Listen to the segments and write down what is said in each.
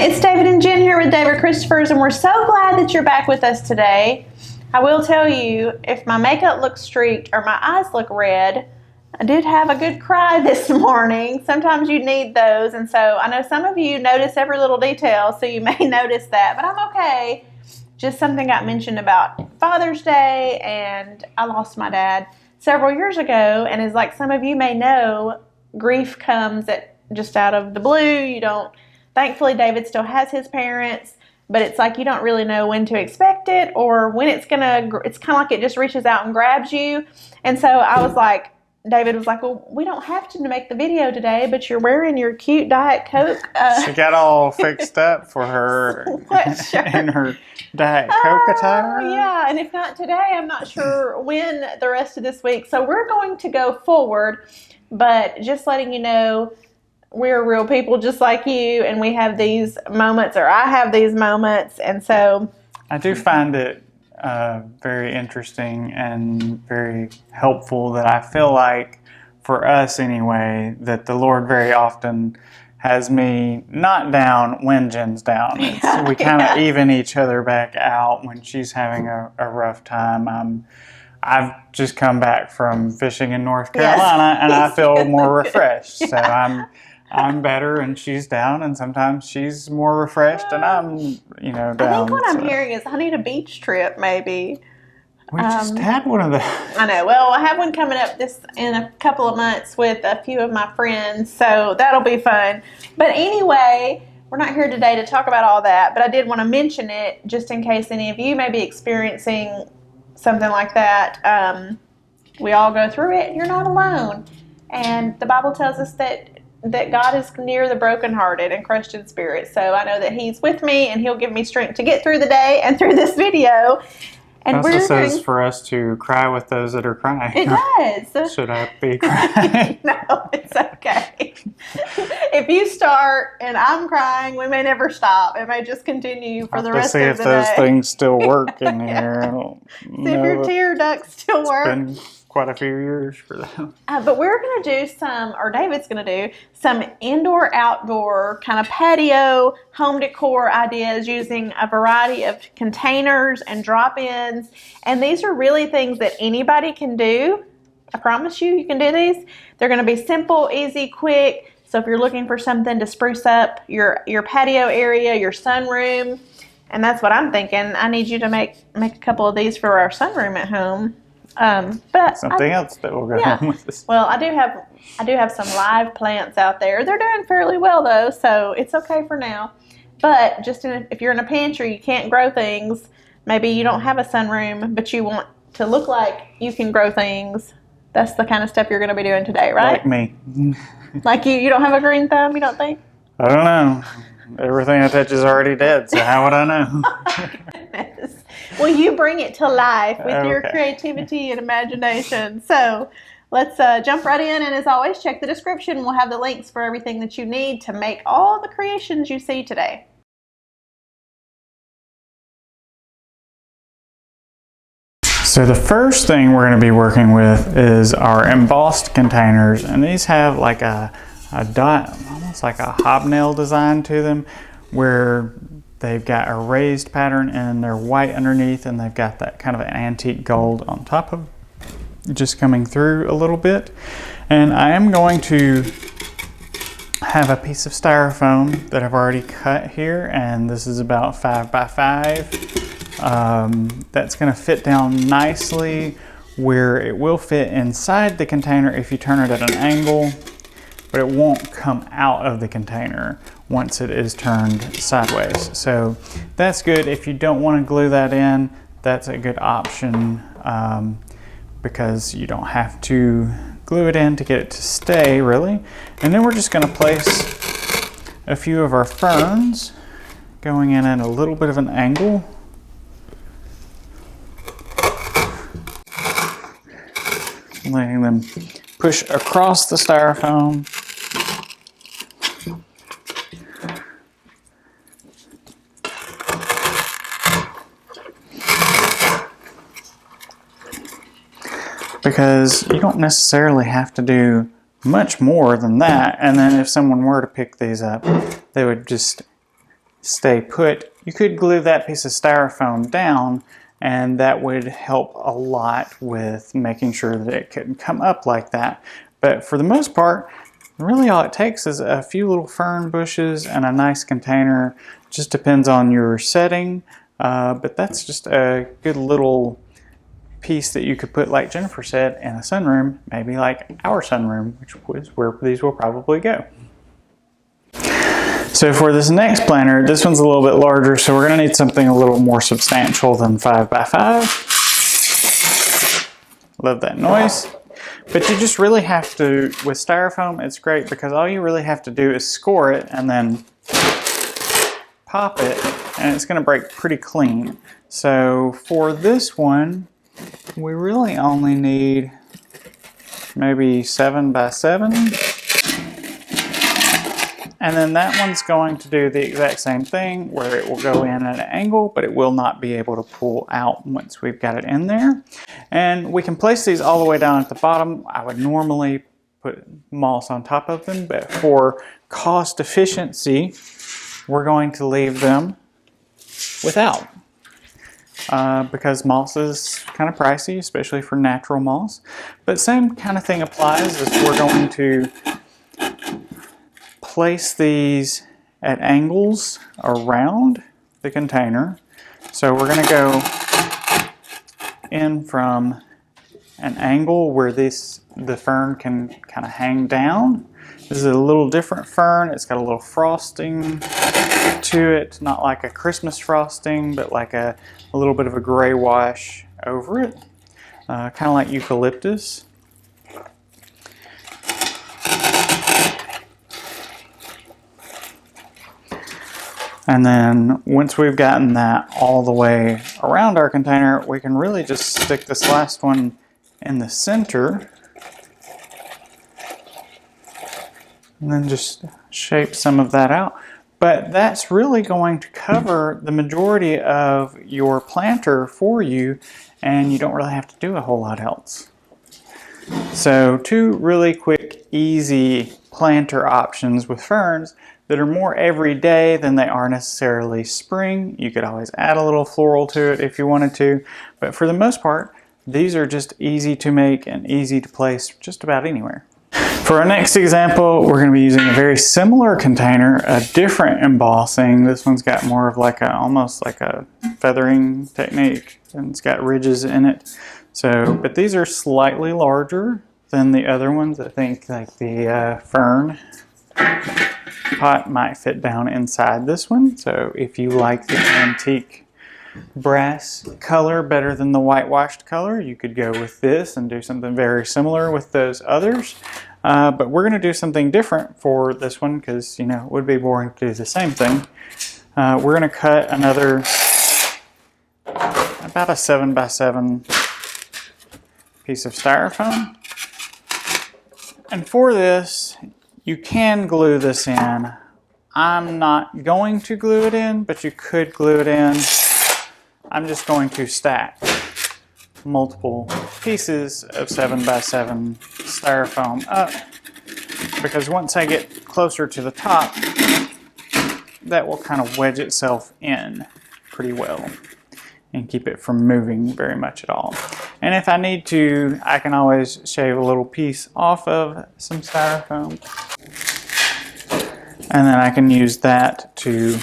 It's David and Jen here with David Christopher's, and we're so glad that you're back with us today. I will tell you, if my makeup looks streaked or my eyes look red, I did have a good cry this morning. Sometimes you need those, and so I know some of you notice every little detail, so you may notice that, but I'm okay. Just something got mentioned about Father's Day, and I lost my dad several years ago, and as like some of you may know, grief comes just out of the blue. You don't. Thankfully, David still has his parents, but it's like you don't really know when to expect it or when it's kind of like it just reaches out and grabs you. And so I was like, David was like, well, we don't have to make the video today, but you're wearing your cute Diet Coke. She got all fixed up for her in her Diet Coke attire. Yeah, and if not today, I'm not sure when the rest of this week. So we're going to go forward, but just letting you know, we're real people just like you, and we have these moments, or I have these moments, and so I do find it very interesting and very helpful that I feel like, for us anyway, that the Lord very often has me not down when Jen's down. We kind of even each other back out when she's having a rough time. I've just come back from fishing in North Carolina, and I feel more refreshed. So I'm better and she's down, and sometimes she's more refreshed and I'm, down. I think what I'm hearing is I need a beach trip, maybe. We just had one of those. I know. Well, I have one coming up in a couple of months with a few of my friends, so that'll be fun. But anyway, we're not here today to talk about all that, but I did want to mention it just in case any of you may be experiencing something like that. We all go through it, and you're not alone. And the Bible tells us that God is near the brokenhearted and crushed in spirit. So I know that He's with me, and He'll give me strength to get through the day and through this video. And it also says for us to cry with those that are crying. It does. Should I be crying? No, it's okay. If you start and I'm crying, we may never stop. It may just continue for the rest of the day. See if those things still work in here. See if your tear ducts still work. It's been quite a few years for them. But we're going to do David's going to do some indoor-outdoor kind of patio home decor ideas using a variety of containers and drop-ins. And these are really things that anybody can do. I promise you can do these. They're going to be simple, easy, quick. So if you're looking for something to spruce up your patio area, your sunroom, and that's what I'm thinking. I need you to make a couple of these for our sunroom at home. But something else that will go home with this. Well, I do have some live plants out there. They're doing fairly well though, so it's okay for now. But just if you're in a pantry, you can't grow things. Maybe you don't have a sunroom, but you want to look like you can grow things. That's the kind of stuff you're going to be doing today, right? Like me. Like you don't have a green thumb, you don't think? I don't know. Everything I touch is already dead, so how would I know? Well, you bring it to life with your creativity and imagination. So let's jump right in. And as always, check the description. We'll have the links for everything that you need to make all the creations you see today. So the first thing we're going to be working with is our embossed containers. And these have like a dot, almost like a hobnail design to them, where they've got a raised pattern and they're white underneath, and they've got that kind of an antique gold on top of, just coming through a little bit. And I am going to have a piece of styrofoam that I've already cut here, and this is about 5 by 5. That's going to fit down nicely where it will fit inside the container if you turn it at an angle, but it won't come out of the container once it is turned sideways. So that's good. If you don't want to glue that in, that's a good option, because you don't have to glue it in to get it to stay, really. And then we're just going to place a few of our ferns going in at a little bit of an angle. Letting them push across the styrofoam. Because you don't necessarily have to do much more than that. And then if someone were to pick these up, they would just stay put, you could glue that piece of styrofoam down, and that would help a lot with making sure that it couldn't come up like that. But for the most part, really all it takes is a few little fern bushes and a nice container. Just depends on your setting, but that's just a good little piece that you could put, like Jennifer said, in a sunroom, maybe like our sunroom, which is where these will probably go. So for this next planter, this one's a little bit larger, so we're going to need something a little more substantial than 5x5. Love that noise. But you just really have to, with styrofoam, it's great because all you really have to do is score it and then pop it, and it's going to break pretty clean. So for this one, we really only need maybe 7x7. And then that one's going to do the exact same thing where it will go in at an angle, but it will not be able to pull out once we've got it in there. And we can place these all the way down at the bottom. I would normally put moss on top of them, but for cost efficiency, we're going to leave them without. Because moss is kind of pricey, especially for natural moss. But same kind of thing applies as we're going to place these at angles around the container. So we're going to go in from an angle where the fern can kind of hang down. This is a little different fern. It's got a little frosting to it, not like a Christmas frosting, but like a little bit of a gray wash over it, kind of like eucalyptus. And then once we've gotten that all the way around our container, we can really just stick this last one in the center and then just shape some of that out. But that's really going to cover the majority of your planter for you, and you don't really have to do a whole lot else. So 2 really quick, easy planter options with ferns that are more everyday than they are necessarily spring. You could always add a little floral to it if you wanted to, but for the most part, these are just easy to make and easy to place just about anywhere. For our next example, we're going to be using a very similar container, a different embossing. This one's got more of like almost like a feathering technique, and it's got ridges in it. So, but these are slightly larger than the other ones. I think like the fern pot might fit down inside this one. So if you like the antique brass color better than the whitewashed color, you could go with this and do something very similar with those others. But we're going to do something different for this one because, you know, it would be boring to do the same thing. We're going to cut another about a 7x7 piece of styrofoam. And for this, you can glue this in. I'm not going to glue it in, but you could glue it in. I'm just going to stack multiple pieces of 7x7 styrofoam up, because once I get closer to the top, that will kind of wedge itself in pretty well and keep it from moving very much at all. And if I need to, I can always shave a little piece off of some styrofoam, and then I can use that to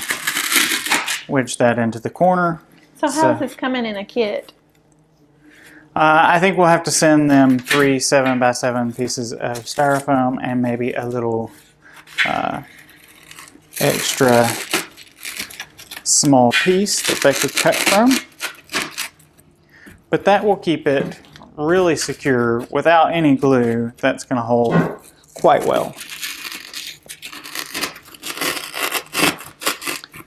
wedge that into the corner. So how is this coming in a kit? I think we'll have to send them 3 7x7 pieces of styrofoam and maybe a little extra small piece that they could cut from. But that will keep it really secure without any glue. That's going to hold quite well.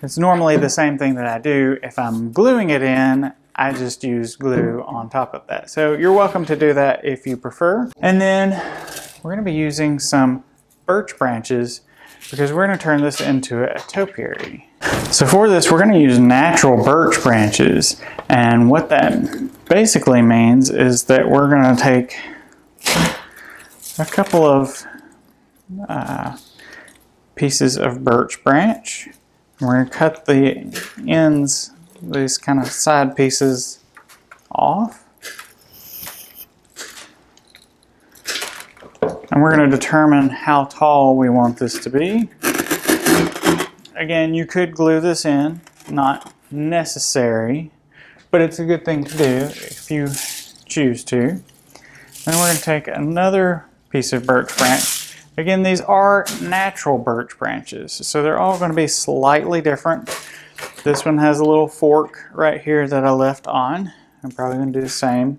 It's normally the same thing that I do. If I'm gluing it in, I just use glue on top of that. So you're welcome to do that if you prefer. And then we're going to be using some birch branches because we're going to turn this into a topiary. So for this, we're going to use natural birch branches. And what that basically means is that we're going to take a couple of pieces of birch branch, We're going to cut the ends, these kind of side pieces off. And we're going to determine how tall we want this to be. Again, you could glue this in, not necessary, but it's a good thing to do if you choose to. Then we're going to take another piece of birch branch. Again, these are natural birch branches, so they're all going to be slightly different. This one has a little fork right here that I left on. I'm probably going to do the same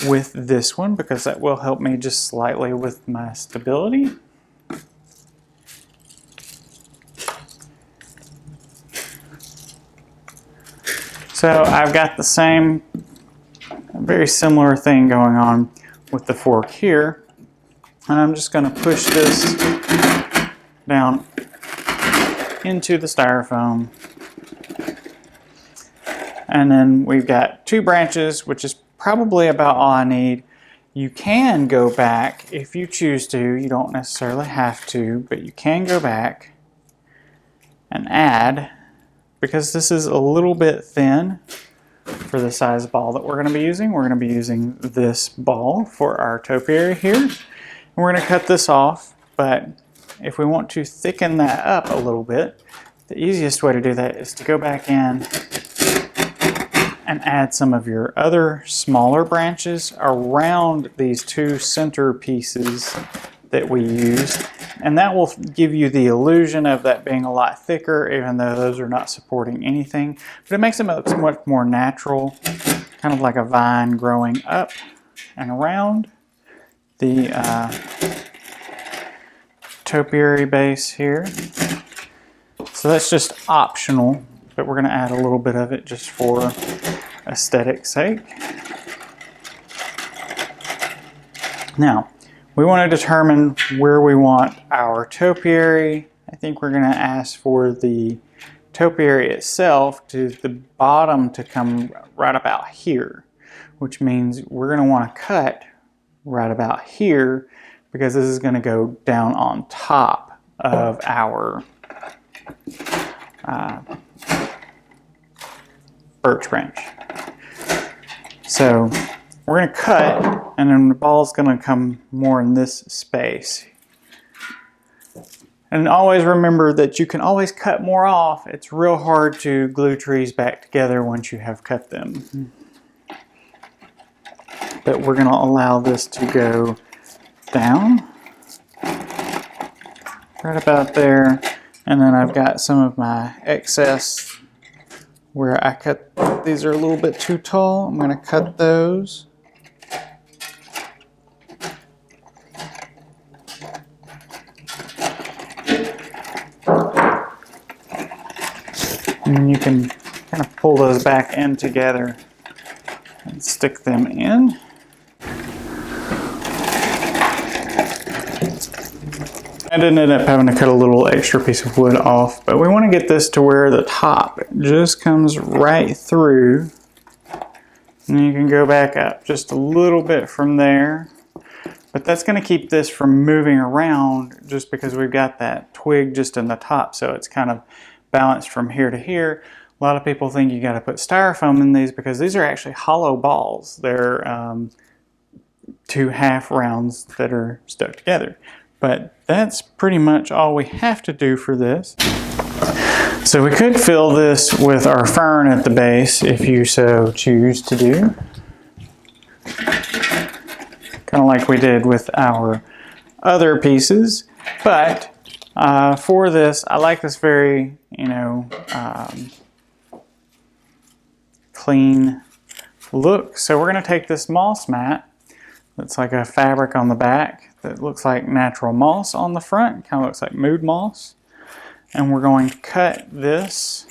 with this one because that will help me just slightly with my stability. So I've got the same, very similar thing going on with the fork here. And I'm just going to push this down into the styrofoam. And then we've got 2 branches, which is probably about all I need. You can go back if you choose to. You don't necessarily have to, but you can go back and add, because this is a little bit thin for the size ball that we're going to be using. We're going to be using this ball for our topiary here. And we're going to cut this off, but if we want to thicken that up a little bit, the easiest way to do that is to go back in and add some of your other smaller branches around these 2 center pieces that we used. And that will give you the illusion of that being a lot thicker, even though those are not supporting anything. But it makes it look much more natural, kind of like a vine growing up and around the topiary base here. So that's just optional, but we're going to add a little bit of it just for aesthetic's sake. Now, we want to determine where we want our topiary. I think we're going to ask for the topiary itself to the bottom to come right about here, which means we're going to want to cut right about here because this is going to go down on top of our birch branch. So we're going to cut, and then the ball's going to come more in this space. And always remember that you can always cut more off. It's real hard to glue trees back together once you have cut them. But we're going to allow this to go down right about there. And then I've got some of my excess where I cut, these are a little bit too tall. I'm going to cut those. And then you can kind of pull those back in together and stick them in. I didn't end up having to cut a little extra piece of wood off, but we want to get this to where the top just comes right through. And you can go back up just a little bit from there. But that's going to keep this from moving around just because we've got that twig just in the top, so it's kind of balanced from here to here. A lot of people think you got to put styrofoam in these because these are actually hollow balls. They're 2 half rounds that are stuck together. But that's pretty much all we have to do for this. So we could fill this with our fern at the base if you so choose to do. Kind of like we did with our other pieces. But for this, I like this very, clean look. So we're going to take this moss mat that's like a fabric on the back that looks like natural moss on the front, kind of looks like mood moss. And we're going to cut this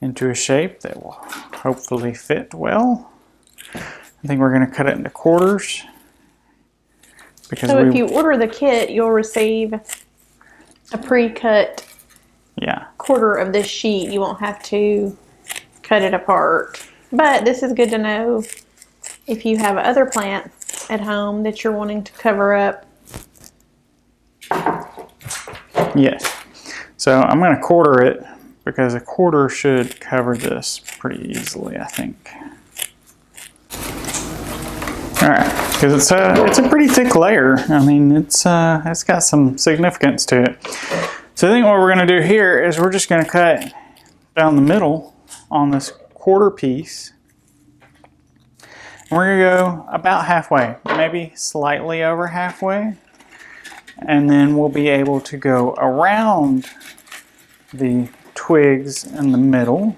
into a shape that will hopefully fit well. I think we're going to cut it into quarters. Because so if you order the kit, you'll receive a pre-cut quarter of this sheet. You won't have to cut it apart. But this is good to know if you have other plants at home that you're wanting to cover up. Yes. So I'm going to quarter it because a quarter should cover this pretty easily, I think. All right, because it's a pretty thick layer. I mean, it's got some significance to it. So I think what we're going to do here is we're just going to cut down the middle on this quarter piece. And we're going to go about halfway, maybe slightly over halfway. And then we'll be able to go around the twigs in the middle.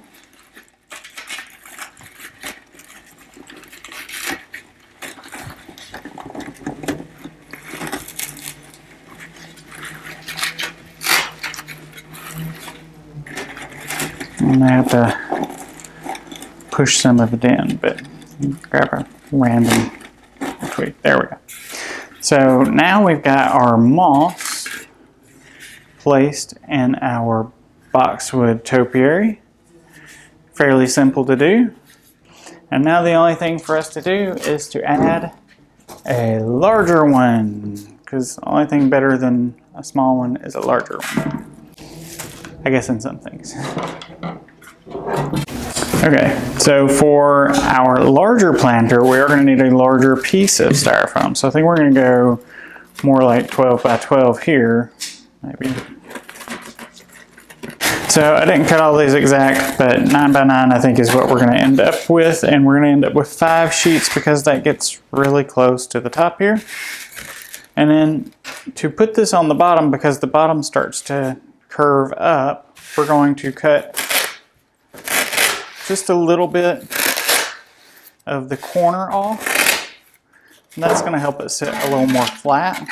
And I have to push some of it in, but grab a random twig. There we go. So now we've got our moss placed in our boxwood topiary. Fairly simple to do. And now the only thing for us to do is to add a larger one, because the only thing better than a small one is a larger one. I guess in some things. Okay, so for our larger planter, we are going to need a larger piece of styrofoam. So I think we're going to go more like 12 by 12 here, maybe. So I didn't cut all these exact, but 9 by 9 I think is what we're going to end up with. And we're going to end up with 5 sheets because that gets really close to the top here. And then to put this on the bottom, because the bottom starts to curve up, we're going to cut just a little bit of the corner off. And that's going to help it sit a little more flat.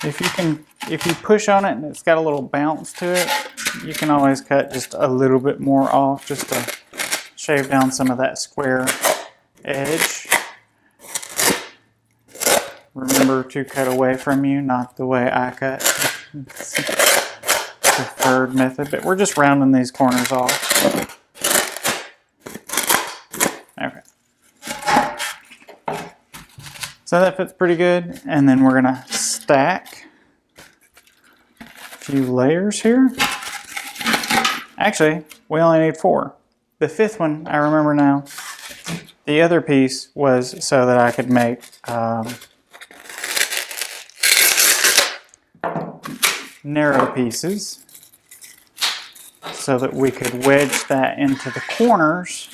If you push on it and it's got a little bounce to it, you can always cut just a little bit more off just to shave down some of that square edge. Remember to cut away from you, not the way I cut. It's the preferred method, but we're just rounding these corners off. Okay. So that fits pretty good, and then we're gonna stack a few layers here. Actually, we only need 4. The 5th one, I remember now, the other piece was so that I could make narrow pieces so that we could wedge that into the corners.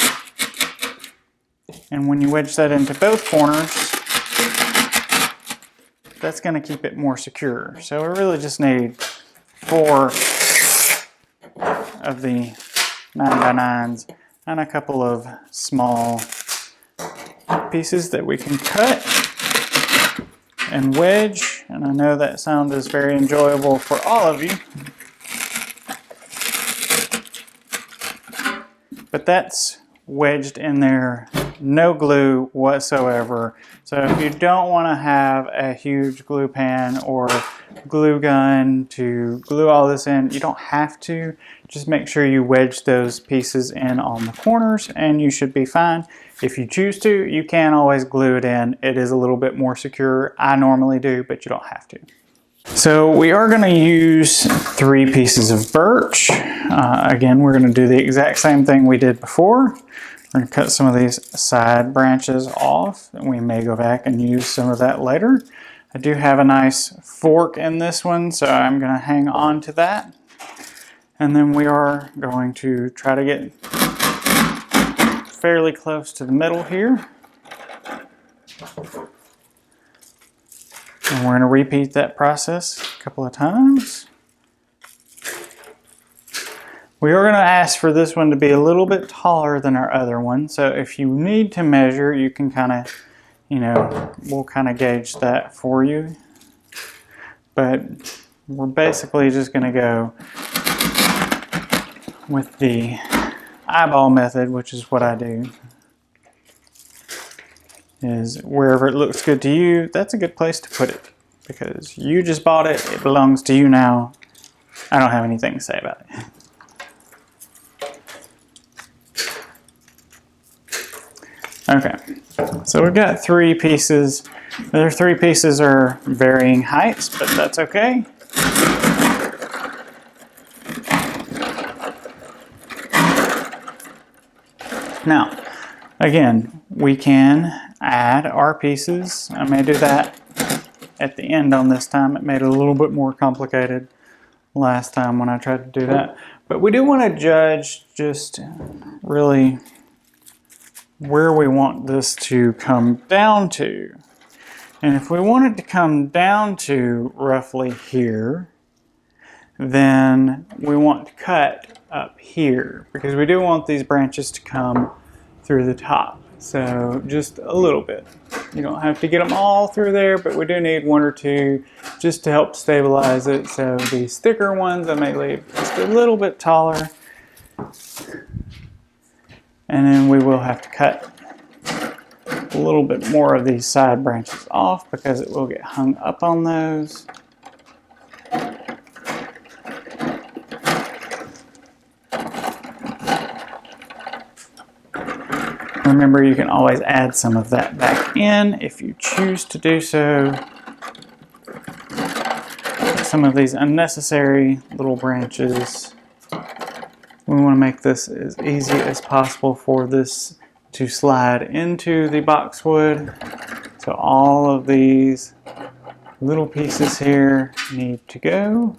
And when you wedge that into both corners, that's going to keep it more secure. So we really just need 4 of the 9 by 9s and a couple of small pieces that we can cut and wedge. And I know that sound is very enjoyable for all of you. But that's wedged in there, no glue whatsoever. So if you don't want to have a huge glue pan or glue gun to glue all this in, you don't have to. Just make sure you wedge those pieces in on the corners and you should be fine. If you choose to, you can always glue it in. It is a little bit more secure. I normally do, but you don't have to. So we are going to use 3 pieces of birch. Again, we're going to do the exact same thing we did before. We're going to cut some of these side branches off, and we may go back and use some of that later. I do have a nice fork in this one, so I'm going to hang on to that. And then we are going to try to get fairly close to the middle here. And we're going to repeat that process a couple of times. We are going to ask for this one to be a little bit taller than our other one. So if you need to measure, you can kind of, we'll kind of gauge that for you. But we're basically just going to go with the eyeball method, which is what I do. Is wherever it looks good to you, that's a good place to put it. Because you just bought it, it belongs to you now. I don't have anything to say about it. Okay, so we've got 3 pieces. The other 3 pieces are varying heights, but that's okay. Now, again, we can add our pieces. I may do that at the end on this time. It made it a little bit more complicated last time when I tried to do that. But we do want to judge just really where we want this to come down to. And if we want it to come down to roughly here, then we want to cut up here because we do want these branches to come through the top. So just a little bit. You don't have to get them all through there, but we do need one or two just to help stabilize it. So these thicker ones I may leave just a little bit taller. And then we will have to cut a little bit more of these side branches off because it will get hung up on those. Remember, you can always add some of that back in if you choose to do so. Some of these unnecessary little branches. We want to make this as easy as possible for this to slide into the boxwood. So all of these little pieces here need to go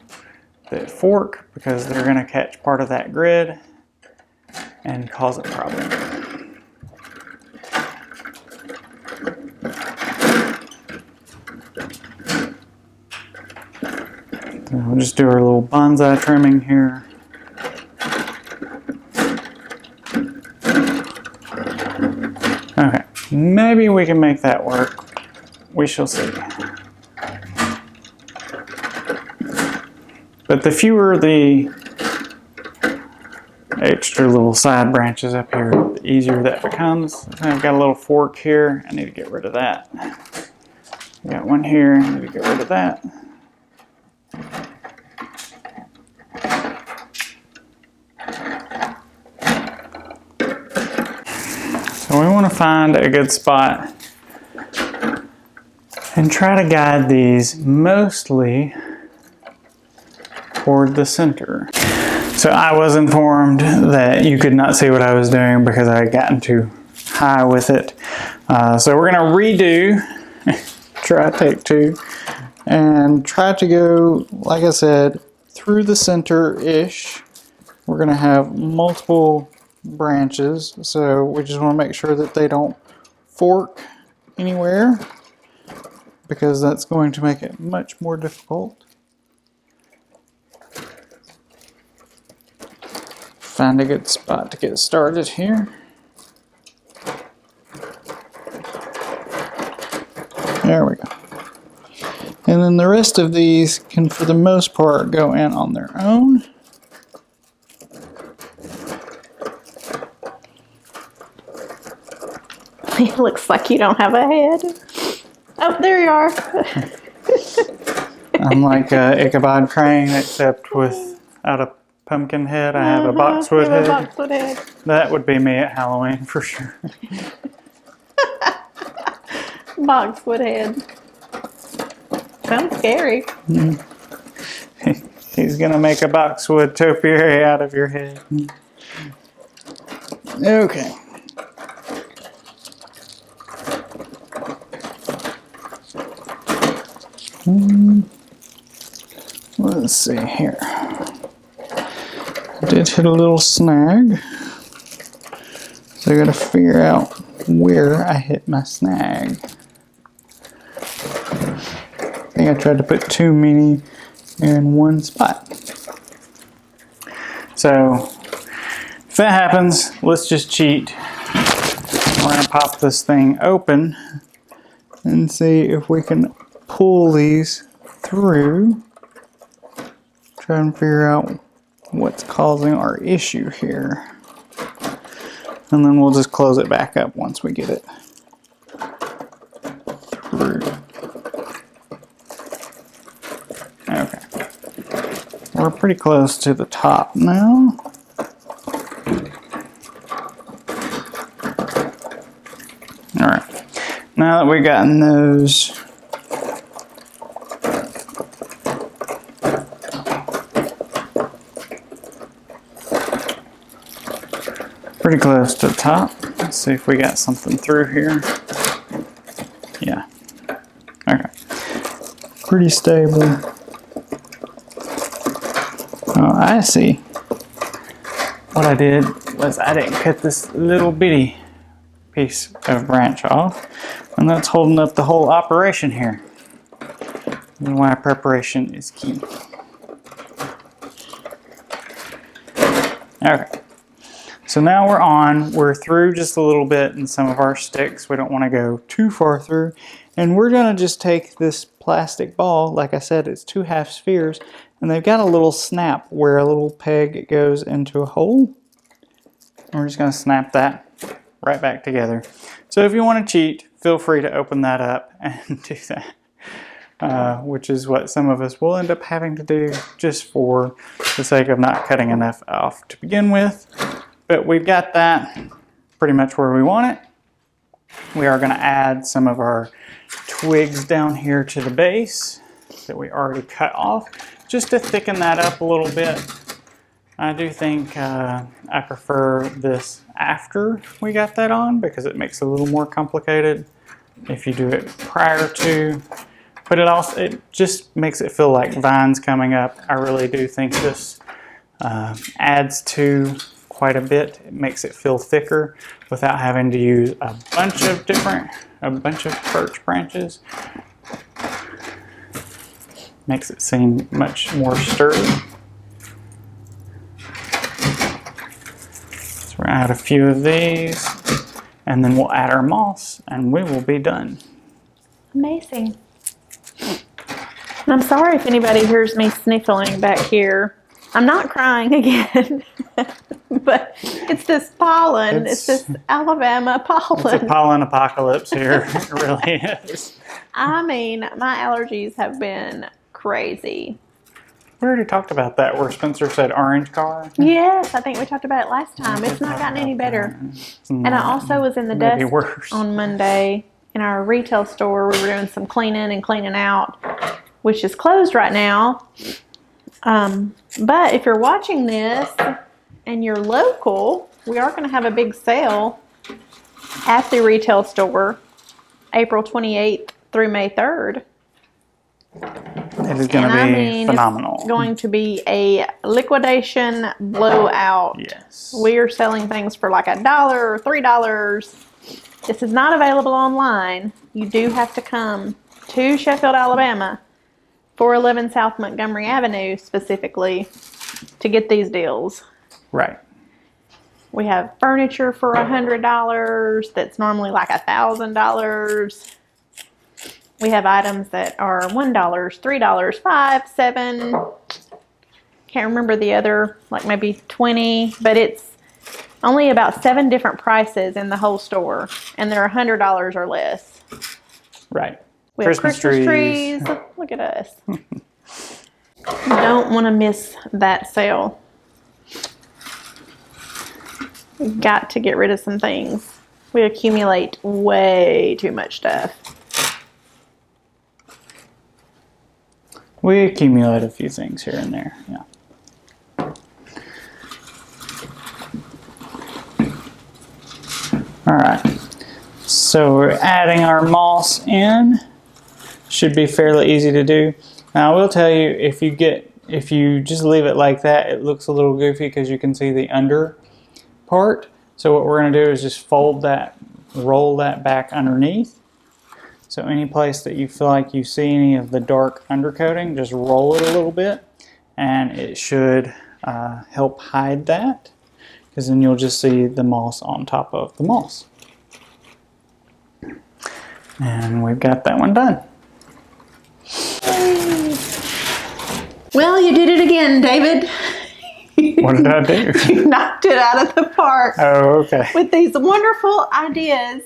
that fork because they're going to catch part of that grid and cause a problem. So we'll just do our little bonsai trimming here. Okay, maybe we can make that work. We shall see. But the fewer the extra little side branches up here, the easier that becomes. I've got a little fork here. I need to get rid of that. I got one here. I need to get rid of that. So we want to find a good spot and try to guide these mostly toward the center. So I was informed that you could not see what I was doing because I had gotten too high with it. So we're going to redo, try take two, and try to go, like I said, through the center-ish. We're going to have multiple branches, so we just want to make sure that they don't fork anywhere because that's going to make it much more difficult. Find a good spot to get started here. There we go. And then the rest of these can, for the most part, go in on their own. It looks like you don't have a head. Oh, there you are. I'm like Ichabod Crane, except without a pumpkin head. I have a boxwood head. Boxwood head. That would be me at Halloween for sure. Boxwood head. Sounds scary. He's gonna make a boxwood topiary out of your head. Okay. Let's see here. I did hit a little snag, so I gotta figure out where I hit my snag. I think I tried to put too many in one spot. So if that happens, let's just cheat. We're gonna pop this thing open and see if we can pull these through. Try and figure out what's causing our issue here. And then we'll just close it back up once we get it through. Okay. We're pretty close to the top now. Alright. Now that we've gotten those Pretty close to the top. Let's see if we got something through here. Yeah. Okay. Pretty stable. Oh, I see. What I did was I didn't cut this little bitty piece of branch off, and that's holding up the whole operation here. And why preparation is key. Okay. So now we're through just a little bit in some of our sticks. We don't want to go too far through. And we're going to just take this plastic ball, like I said, it's 2 half spheres, and they've got a little snap where a little peg goes into a hole. And we're just going to snap that right back together. So if you want to cheat, feel free to open that up and do that, which is what some of us will end up having to do just for the sake of not cutting enough off to begin with. But we've got that pretty much where we want it. We are going to add some of our twigs down here to the base that we already cut off, just to thicken that up a little bit. I do think I prefer this after we got that on because it makes it a little more complicated if you do it prior to. But it just makes it feel like vines coming up. I really do think this adds to quite a bit. It makes it feel thicker without having to use a bunch of birch branches. Makes it seem much more sturdy. So we're gonna add a few of these, and then we'll add our moss, and we will be done. Amazing. And I'm sorry if anybody hears me sniffling back here. I'm not crying again, but it's this pollen. It's this Alabama pollen. It's a pollen apocalypse here. It really is. I mean, my allergies have been crazy. We already talked about that where Spencer said orange car. Yes, I think we talked about it last time. It's not gotten any better. And I also was in the dust on Monday in our retail store. We were doing some cleaning and cleaning out, which is closed right now. But if you're watching this and you're local, we are going to have a big sale at the retail store April 28th through May 3rd. It is going to be phenomenal. It's going to be a liquidation blowout. Yes. We are selling things for like $1 or $3. This is not available online. You do have to come to Sheffield, Alabama, 411 South Montgomery Avenue specifically to get these deals. Right. We have furniture for $100 that's normally like $1,000. We have items that are $1, $3, $5, $7. Can't remember the other, like maybe 20, but it's only about 7 different prices in the whole store, and they're $100 or less. Right. We have Christmas trees. Look at us. Don't want to miss that sale. We've got to get rid of some things. We accumulate way too much stuff. We accumulate a few things here and there, yeah. All right, so we're adding our moss in. Should be fairly easy to do. Now I will tell you, if you just leave it like that, it looks a little goofy because you can see the under part. So what we're going to do is just fold that, roll that back underneath. So any place that you feel like you see any of the dark undercoating, just roll it a little bit, and it should help hide that, because then you'll just see the moss on top of the moss. And we've got that one done. Well, you did it again, David. What did I do? You knocked it out of the park. Oh, okay. With these wonderful ideas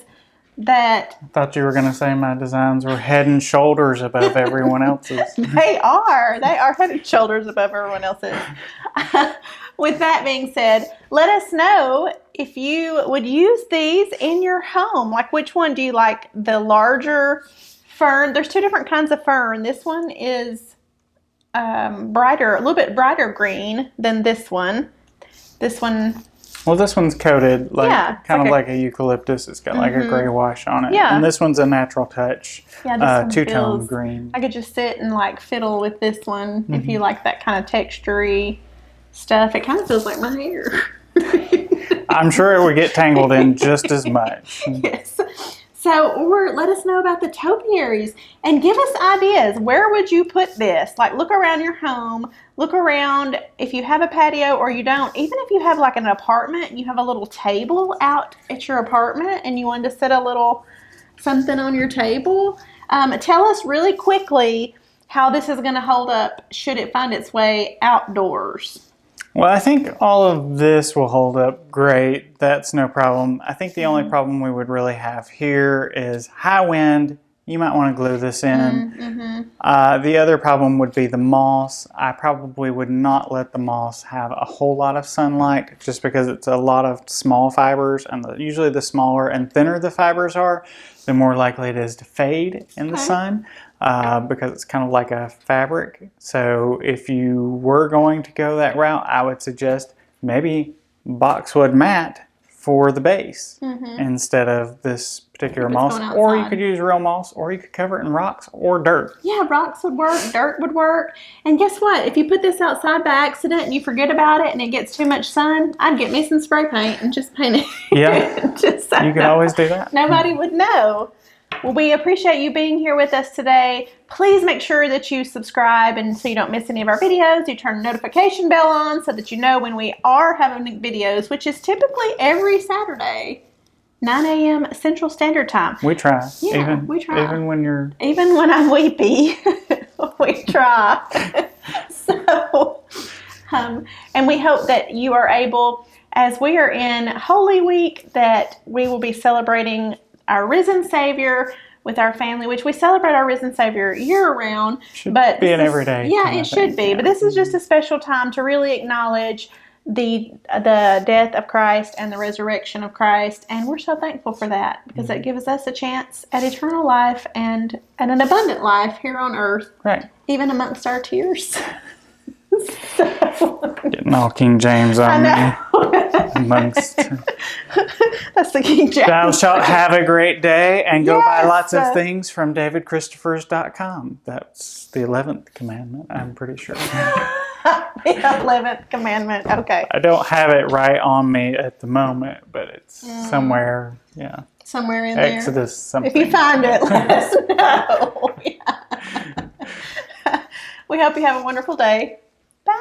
that... I thought you were going to say my designs were head and shoulders above everyone else's. They are head and shoulders above everyone else's. With that being said, let us know if you would use these in your home. Like, which one do you like? The larger fern. There's 2 different kinds of fern. This one is brighter, a little bit brighter green than this one. This one Well, this one's coated like Yeah, kind of like a eucalyptus. It's got like a gray wash on it. Yeah. And this one's a natural touch, Yeah, this one two-tone feels- green. I could just sit and like fiddle with this one if you like that kind of textury stuff. It kind of feels like my hair. I'm sure it would get tangled in just as much. Yes. So, or let us know about the topiaries and give us ideas. Where would you put this? Like, look around your home. Look around if you have a patio or you don't. Even if you have like an apartment and you have a little table out at your apartment and you want to set a little something on your table, tell us really quickly how this is going to hold up should it find its way outdoors. Well, I think all of this will hold up great. That's no problem. I think the only problem we would really have here is high wind. You might want to glue this in. The other problem would be the moss. I probably would not let the moss have a whole lot of sunlight just because it's a lot of small fibers, and usually the smaller and thinner the fibers are, the more likely it is to fade in the sun. Because it's kind of like a fabric. So if you were going to go that route, I would suggest maybe boxwood mat for the base instead of this particular moss. Or you could use real moss, or you could cover it in rocks or dirt. Yeah, rocks would work, dirt would work. And guess what? If you put this outside by accident and you forget about it and it gets too much sun, I'd get me some spray paint and just paint it. Yeah, just so you could always do that. Nobody would know. Well, we appreciate you being here with us today. Please make sure that you subscribe and so you don't miss any of our videos. You turn the notification bell on so that you know when we are having videos, which is typically every Saturday, 9 a.m. Central Standard Time. We try. Yeah, we try. Even when you're... Even when I'm weepy, we try. So, and we hope that you are able, as we are in Holy Week, that we will be celebrating our risen Savior with our family, which we celebrate our risen Savior year-round. Should but be an everyday. Yeah, it should be. But this is just a special time to really acknowledge the death of Christ and the resurrection of Christ, and we're so thankful for that because it gives us a chance at eternal life and an abundant life here on earth, Right. even amongst our tears. So, Getting all King James on me. Amongst... That's the King James. Thou shalt have a great day and go buy Yes. lots of things from davidchristofers.com. That's the 11th commandment, I'm pretty sure. The 11th commandment. Okay. I don't have it right on me at the moment, but it's somewhere, Somewhere in there. Exodus something. If you find it, let us know. Yeah. We hope you have a wonderful day. Bye.